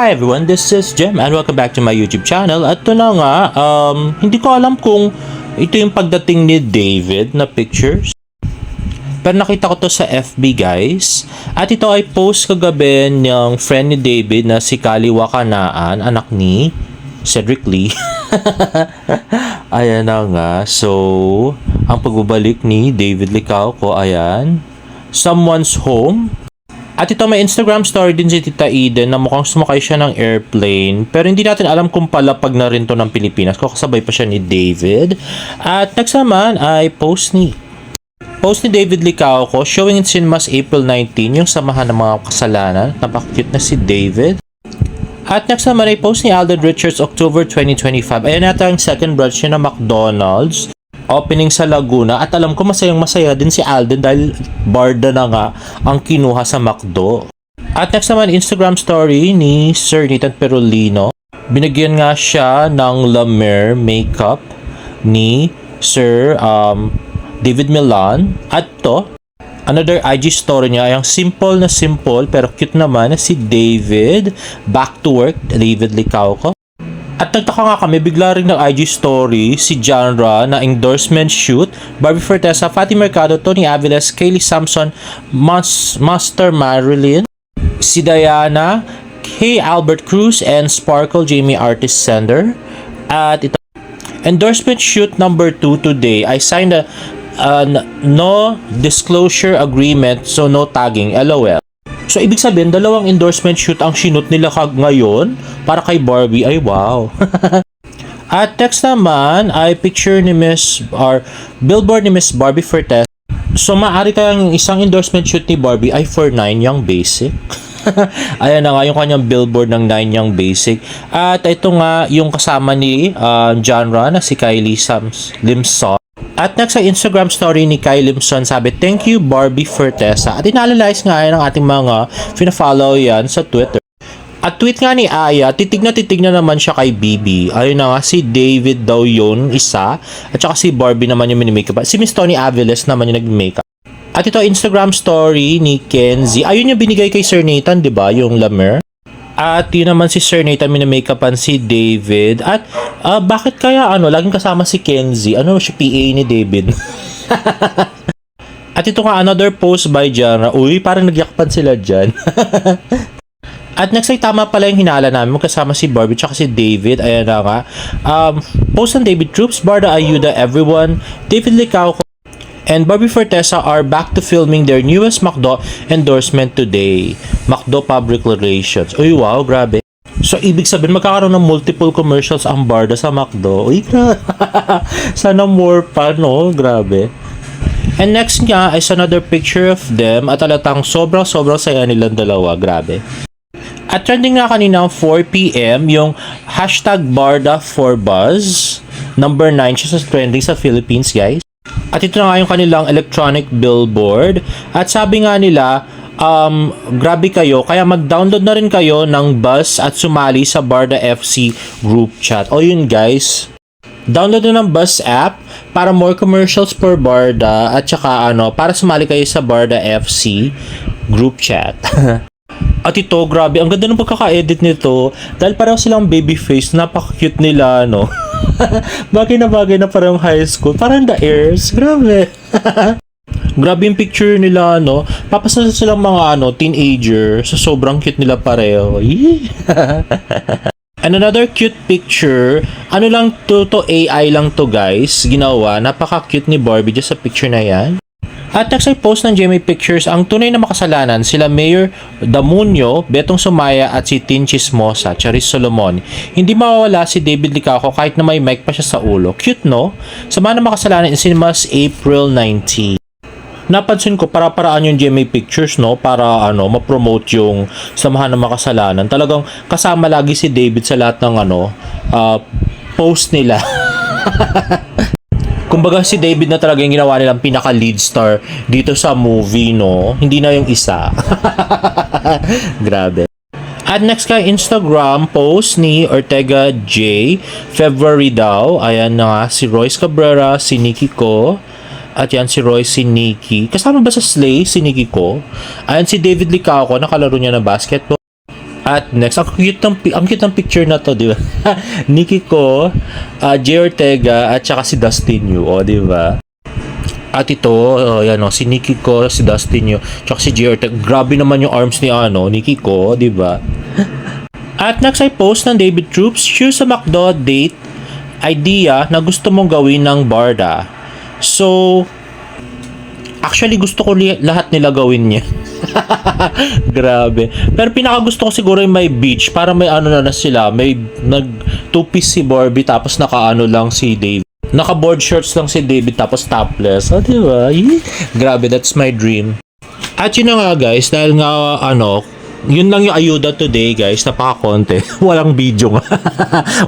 Hi everyone, this is Jem and welcome back to my YouTube channel. At ito na nga, hindi ko alam kung ito yung pagdating ni David na pictures. Pero nakita ko to sa FB guys. At ito ay post kagabi ng friend ni David na si Kali Wakanaan, anak ni Cedric Lee. Ayan na nga. So, ang pagbabalik ni David Licauco, ayan. Someone's home. At ito may Instagram story din si Tita Eden na mukhang sumakay siya ng airplane. Pero hindi natin alam kung palapag na rin to ng Pilipinas. Kasabay pa siya ni David. At next naman ay post ni David Licauco showing in cinemas April 19 yung samahan ng mga kasalanan. Napaka-cute na si David. At next naman ay post ni Alden Richards October 2025. Ayan nata ang second branch niya ng McDonald's. Opening sa Laguna at alam ko masayang-masaya din si Alden dahil barda na nga ang kinuha sa McDo. At next naman Instagram story ni Sir Nathan Perolino. Binigyan nga siya ng La Mer makeup ni Sir David Milan. At to, another IG story niya ay ang simple pero cute naman na si David. Back to work, David Licauco. At nagtaka nga kami, bigla rin ng IG story si Genre na endorsement shoot, Barbie Fortesa, Fatty Mercado, Tony Aviles, Kaylee Samson, Master Marilyn, si Diana, Kay Albert Cruz, and Sparkle Jamie Artist Sender. At ito, endorsement shoot number 2 today. I signed a no disclosure agreement, so no tagging, LOL. So, ibig sabihin, dalawang endorsement shoot ang shoot nila ngayon para kay Barbie. Ay, wow. At next naman ay picture ni billboard ni Miss Barbie Fortesa. So, maaari kayang isang endorsement shoot ni Barbie ay for 9 Young Basic. Ayan na nga yung kanyang billboard ng 9 Young Basic. At ito nga yung kasama ni Genre na si Kylie Limson. At next sa Instagram story ni Kyle Limson, sabi, "Thank you Barbie Fortesa." At inaalalize nga yan ng ating mga fina-follow yan sa Twitter. At tweet nga ni Aya, titig na naman siya kay Bibi. Ayun na nga, si David daw yun, isa. At saka si Barbie naman yung mini-makeup. Si Miss Tony Aviles naman yung nag-makeup. At ito Instagram story ni Kenzie. Ayun yung binigay kay Sir Nathan, di ba? Yung La Mer. At yun naman si Sir Nathan, mini-makeupan si David. At bakit kaya laging kasama si Kenzie? Siya PA ni David? At ito nga, another post by Jana. Uy, parang nagyakpan sila dyan. At next ay tama pala yung hinala namin. Magkasama si Barbie tsaka si David. Ayan na nga. Post ng David Troops, Barda Ayuda, everyone. David Licauco and Barbie Fortesa are back to filming their newest McDo endorsement today. McDo Public Relations. Uy, wow, grabe. So, ibig sabihin, magkakaroon ng multiple commercials ang Barda sa McDo. Uy, grabe. Sana more pa, no? Grabe. And next nga is another picture of them at alatang sobrang saya nilang dalawa. Grabe. At trending nga kanina 4 p.m. yung hashtag Barda4Buzz. Number 9 siya sa trending sa Philippines, guys. At ito na nga yung kanilang electronic billboard. At sabi nga nila, grabe kayo, kaya mag-download na rin kayo ng Buzz at sumali sa Barda FC group chat. O yun guys, download na ng Buzz app para more commercials for Barda at saka para sumali kayo sa Barda FC group chat. At ito, grabe, ang ganda ng pagkaka-edit nito dahil parang silang baby face, napaka-cute nila, bagay na parang high school, parang the airs, grabe. Grabe yung picture nila, papasa silang mga teenager, so sobrang cute nila pareho. And another cute picture, lang to AI lang to guys, ginawa, napaka-cute ni Barbie just sa picture na yan. At next ay post ng GMA Pictures ang tunay na makasalanan sila Mayor Damunyo, Betong Sumaya at si Tin Chismosa, Charis Solomon. Hindi mawawala si David Licauco kahit na may mic pa siya sa ulo. Cute, no? Sama na makasalanan in cinemas April 19. Napansin ko para-paraan yung GMA Pictures, para ma-promote yung samahan ng makasalanan. Talagang kasama lagi si David sa lahat ng post nila. Kumbaga si David na talaga yung ginawa nilang pinaka-lead star dito sa movie, Hindi na yung isa. Grabe. At next kay Instagram post ni Ortega J. February daw. Ayan na nga, si Royce Cabrera, si Nikki Ko. At yan si Royce, si Nikki. Kasama ba sa Slay si Nikki Ko? Ayan si David Licauco, nakalaro niya na basketball. At next, ang cute ng picture na to, di ba? Nikki ko, Jay Ortega, at saka si Dustin Yu, o, di ba? At ito, yan o, si Nikki ko, si Dustin Yu, tsaka si Jay Ortega. Grabe naman yung arms ni Nikki ko, di ba? At next ay post ng David Troops, choose a McDo date idea na gusto mong gawin ng Barda. So, actually gusto ko lahat nila gawin niya. Grabe. Pero pinaka gusto ko siguro yung may beach para may ano na sila, may nag two-piece si Barbie tapos naka-ano lang si David. Naka-board shorts lang si David tapos topless. Diba? Grabe, that's my dream. At yun na nga guys, dahil nga yun lang yung ayuda today guys, napaka-konti. Walang video nga.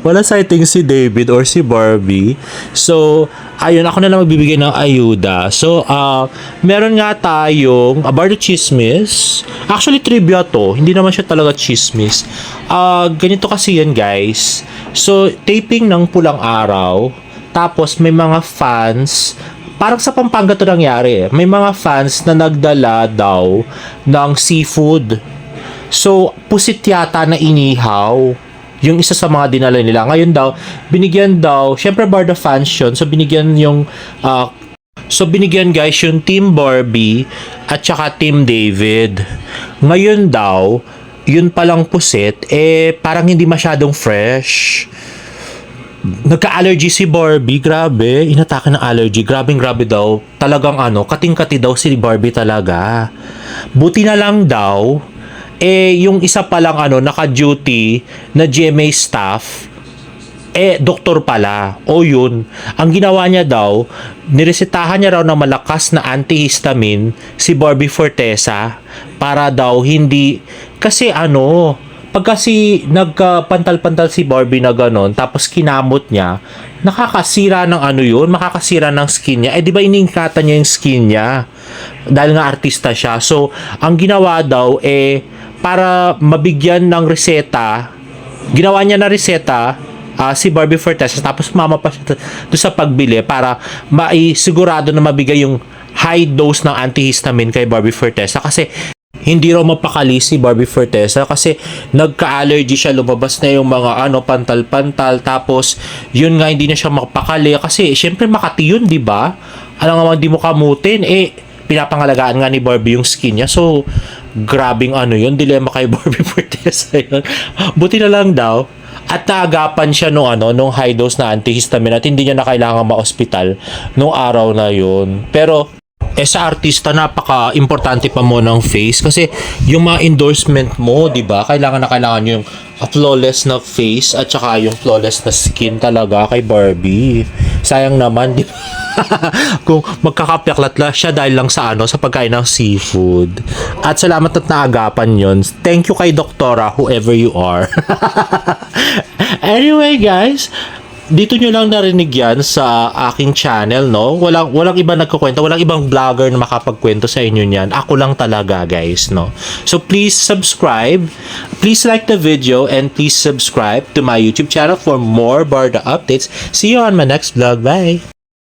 Wala sighting si David or si Barbie. So, ayun, ako na lang magbibigay ng ayuda. So, meron nga tayong Bardo Chismis. Actually, trivia to. Hindi naman siya talaga chismis. Ganito kasi yan guys. So, taping ng Pulang Araw. Tapos, may mga fans. Parang sa Pampanga to nangyari. May mga fans na nagdala daw ng seafood. So, pusit yata na inihaw yung isa sa mga dinala nila. Ngayon daw, binigyan daw, syempre Barda fans yun, so binigyan guys yung Team Barbie at saka Team David. Ngayon daw, yun palang pusit, parang hindi masyadong fresh. Nagka-allergy si Barbie, grabe, inatake ng allergy, grabe daw, talagang kating-kati daw si Barbie talaga. Buti na lang daw, yung isa palang naka-duty na GMA staff, doktor pala. O yun, ang ginawa niya daw, niresetahan niya raw ng malakas na antihistamine si Barbie Fortesa para daw hindi, kasi pag kasi nagpantal-pantal si Barbie na ganon, tapos kinamot niya, nakakasira ng makakasira ng skin niya. Di ba iningkatan niya yung skin niya? Dahil nga artista siya. So, ang ginawa daw, para mabigyan ng reseta, ginawa niya na reseta si Barbie Fortesa, tapos mama pa siya doon sa pagbili para maisigurado na mabigay yung high dose ng antihistamine kay Barbie Fortesa, kasi hindi raw mapakali si Barbie Fortesa kasi nagka-allergy siya, lumabas na yung mga pantal-pantal, tapos yun nga hindi na siya mapakali kasi syempre Makati yun, di ba? Alam nga hindi mo kamutin, pinapangalagaan nga ni Barbie yung skin niya. So, grabing yun, dilema kay Barbie Fortesa yun. Buti na lang daw, at naagapan siya nung high dose na antihistamine at hindi niya na kailangan ma-hospital nung araw na yun. Pero, sa artista, napaka-importante pa mo ng face kasi yung mga endorsement mo, di ba? Kailangan yung flawless na face at saka yung flawless na skin talaga kay Barbie. Sayang naman, di ba? Kung magkakapyaklat lang siya dahil lang sa sa pagkain ng seafood. At salamat at naagapan yon. Thank you kay Doktora, whoever you are. Anyway, guys, dito nyo lang narinig yan sa aking channel, no? Walang ibang nagkukwento, walang ibang vlogger na makapagkwento sa inyo niyan. Ako lang talaga, guys, no? So, please subscribe. Please like the video and please subscribe to my YouTube channel for more Barda updates. See you on my next vlog. Bye!